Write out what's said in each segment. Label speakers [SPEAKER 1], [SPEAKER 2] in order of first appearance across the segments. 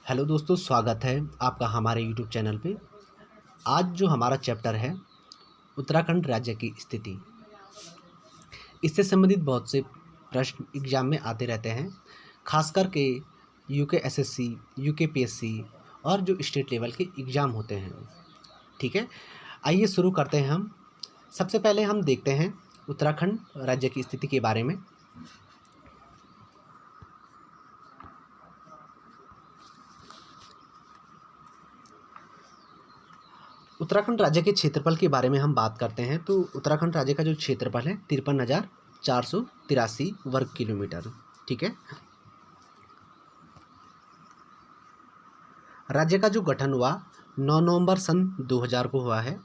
[SPEAKER 1] Hello दोस्तों, स्वागत है आपका हमारे यूट्यूब चैनल पे। आज जो हमारा चैप्टर है उत्तराखंड राज्य की स्थिति, इससे संबंधित बहुत से प्रश्न एग्जाम में आते रहते हैं, खासकर के यूके एसएससी, यूके पीएससी और जो स्टेट लेवल के एग्ज़ाम होते हैं। ठीक है, आइए शुरू करते हैं हम। सबसे पहले हम देखते हैं उत्तराखंड राज्य की स्थिति के बारे में। उत्तराखंड राज्य के क्षेत्रफल के बारे में हम बात करते हैं तो उत्तराखंड राज्य का जो क्षेत्रफल है 53,483 वर्ग किलोमीटर। ठीक है, राज्य का जो गठन हुआ 9 नवंबर सन 2000 को हुआ है।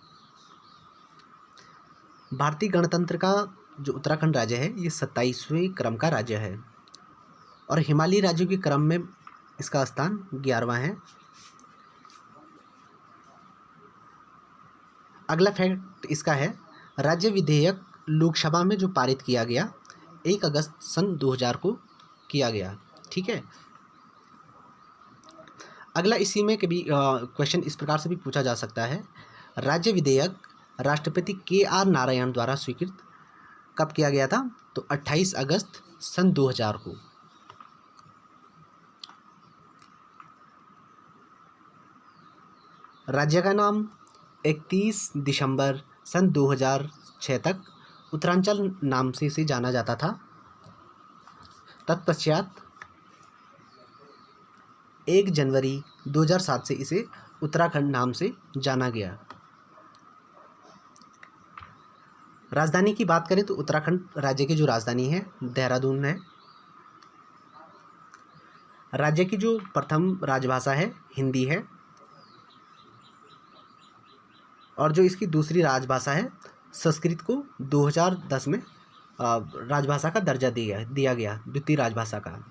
[SPEAKER 1] भारतीय गणतंत्र का जो उत्तराखंड राज्य है ये 27वें क्रम का राज्य है और हिमालयी राज्यों के क्रम में इसका स्थान 11वां है। अगला फैक्ट इसका है, राज्य विधेयक लोकसभा में जो पारित किया गया 1 अगस्त सन 2000 को किया गया। ठीक है, अगला इसी में कभी क्वेश्चन इस प्रकार से भी पूछा जा सकता है, राज्य विधेयक राष्ट्रपति के.आर. नारायण द्वारा स्वीकृत कब किया गया था? तो 28 अगस्त सन 2000 को। राज्य का नाम 31 दिसंबर सन 2006 तक उत्तरांचल नाम से इसे जाना जाता था। तत्पश्चात 1 जनवरी 2007 से इसे उत्तराखंड नाम से जाना गया। राजधानी की बात करें तो उत्तराखंड राज्य की जो राजधानी है देहरादून है। राज्य की जो प्रथम राजभाषा है हिंदी है और जो इसकी दूसरी राजभाषा है संस्कृत को 2010 में राजभाषा का दर्जा दिया गया, द्वितीय राजभाषा का।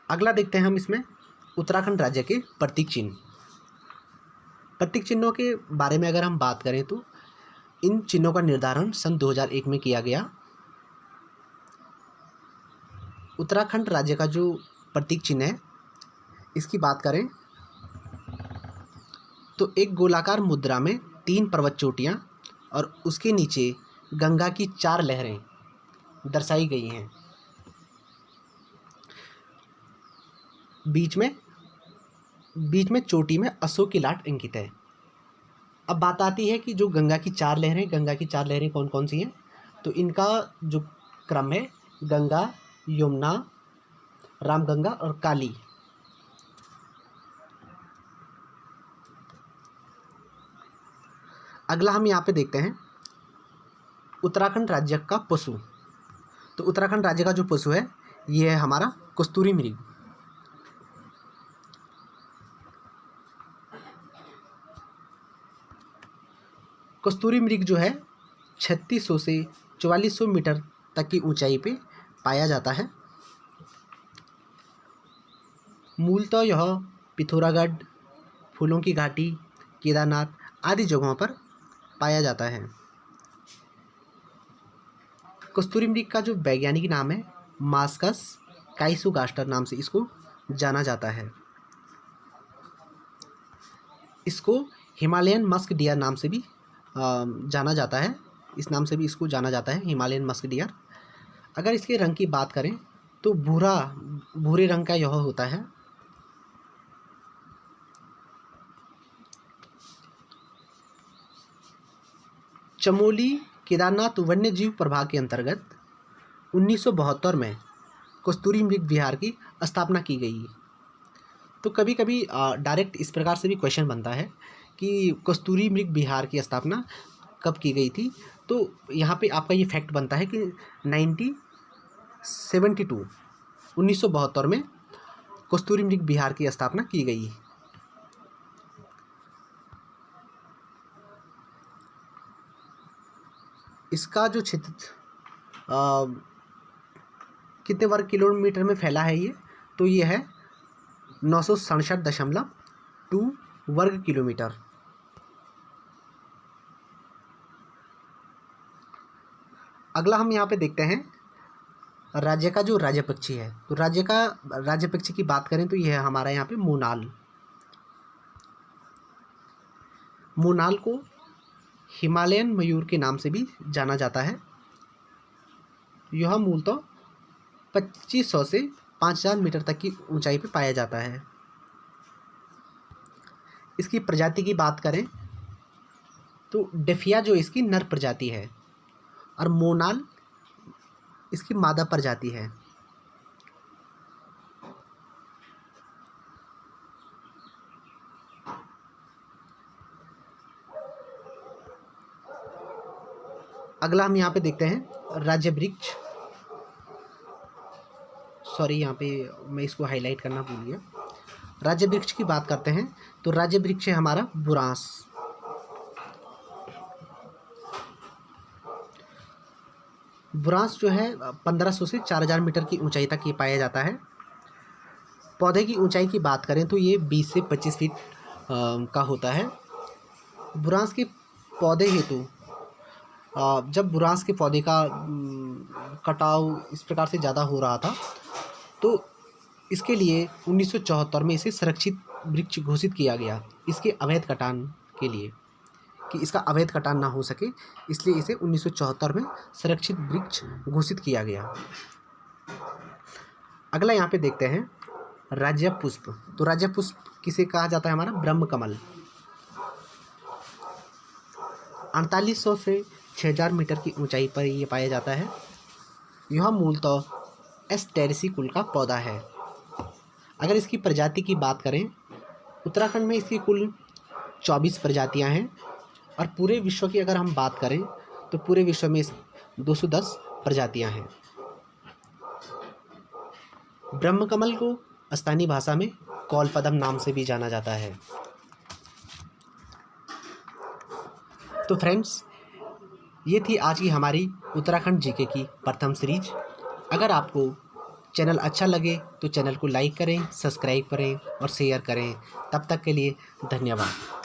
[SPEAKER 1] अगला देखते हैं हम इसमें उत्तराखंड राज्य के प्रतीक चिन्ह। प्रतीक चिन्हों के बारे में अगर हम बात करें तो इन चिन्हों का निर्धारण सन 2001 में किया गया। उत्तराखंड राज्य का जो प्रतीक चिन्ह है इसकी बात करें तो एक गोलाकार मुद्रा में 3 पर्वत चोटियाँ और उसके नीचे गंगा की 4 लहरें दर्शाई गई हैं। बीच में चोटी में अशोक की लाट अंकित है। अब बात आती है कि जो गंगा की 4 लहरें कौन कौन सी हैं? तो इनका जो क्रम है गंगा, यमुना, रामगंगा और काली। अगला हम यहाँ पे देखते हैं उत्तराखंड राज्य का पशु। तो उत्तराखंड राज्य का जो पशु है ये है हमारा कस्तूरी मृग। कस्तूरी मृग जो है 3600 से 4400 मीटर तक की ऊंचाई पे पाया जाता है। मूलतः यह पिथौरागढ़, फूलों की घाटी, केदारनाथ आदि जगहों पर पाया जाता है। कस्तूरी मृग का जो वैज्ञानिक नाम है मास्कस काइसोगास्टर नाम से इसको जाना जाता है। इसको हिमालयन मस्क डियर नाम से भी जाना जाता है। इस नाम से भी इसको जाना जाता है, हिमालयन मस्क डियर। अगर इसके रंग की बात करें तो भूरे रंग का यह होता है। चमोली केदारनाथ वन्यजीव प्रभाग के अंतर्गत 1972 में कस्तूरी मृग विहार की स्थापना की गई। तो कभी कभी डायरेक्ट इस प्रकार से भी क्वेश्चन बनता है कि कस्तूरी मृग विहार की स्थापना कब की गई थी? तो यहाँ पे आपका ये फैक्ट बनता है कि 1972 में कस्तूरी मृग विहार की स्थापना की गई। इसका जो क्षेत्र कितने वर्ग किलोमीटर में फैला है ये? तो ये है 967.2 वर्ग किलोमीटर। अगला हम यहाँ पे देखते हैं राज्य का जो राज्य पक्षी है, तो राज्य पक्षी की बात करें तो यह है हमारा यहाँ पे मोनाल। मोनाल को हिमालयन मयूर के नाम से भी जाना जाता है। यह मूलतः 2500 से 5000 मीटर तक की ऊंचाई पर पाया जाता है। इसकी प्रजाति की बात करें तो डेफिया जो इसकी नर प्रजाति है और मोनाल इसकी मादा प्रजाति है। अगला हम यहाँ पे देखते हैं राज्य वृक्ष। सॉरी, यहाँ पे मैं इसको हाईलाइट करना भूल गया। राज्य वृक्ष की बात करते हैं तो राज्य वृक्ष है हमारा बुरांस। बुरांस जो है 1500 से 4000 मीटर की ऊंचाई तक ये पाया जाता है। पौधे की ऊंचाई की बात करें तो ये 20 से 25 फीट का होता है। बुरांस के पौधे हेतु जब बुरांस के पौधे का कटाव इस प्रकार से ज़्यादा हो रहा था तो इसके लिए 1974 में इसे संरक्षित वृक्ष घोषित किया गया, इसके अवैध कटान के लिए, कि इसका अवैध कटान ना हो सके, इसलिए इसे 1974 में संरक्षित वृक्ष घोषित किया गया। अगला यहाँ पे देखते हैं राज्य पुष्प। तो राज्य पुष्प किसे कहा जाता है? हमारा ब्रह्म कमल। 4800 से 6000 मीटर की ऊंचाई पर ये पाया जाता है। यह मूलतः एस्टेरेसी कुल का पौधा है। अगर इसकी प्रजाति की बात करें, उत्तराखंड में इसकी कुल 24 प्रजातियां हैं और पूरे विश्व की अगर हम बात करें तो पूरे विश्व में 210 प्रजातियां हैं। ब्रह्मकमल को स्थानीय भाषा में कौलपदम नाम से भी जाना जाता है। तो फ्रेंड्स, ये थी आज की हमारी उत्तराखंड जीके की प्रथम सीरीज। अगर आपको चैनल अच्छा लगे तो चैनल को लाइक करें, सब्सक्राइब करें और शेयर करें। तब तक के लिए धन्यवाद।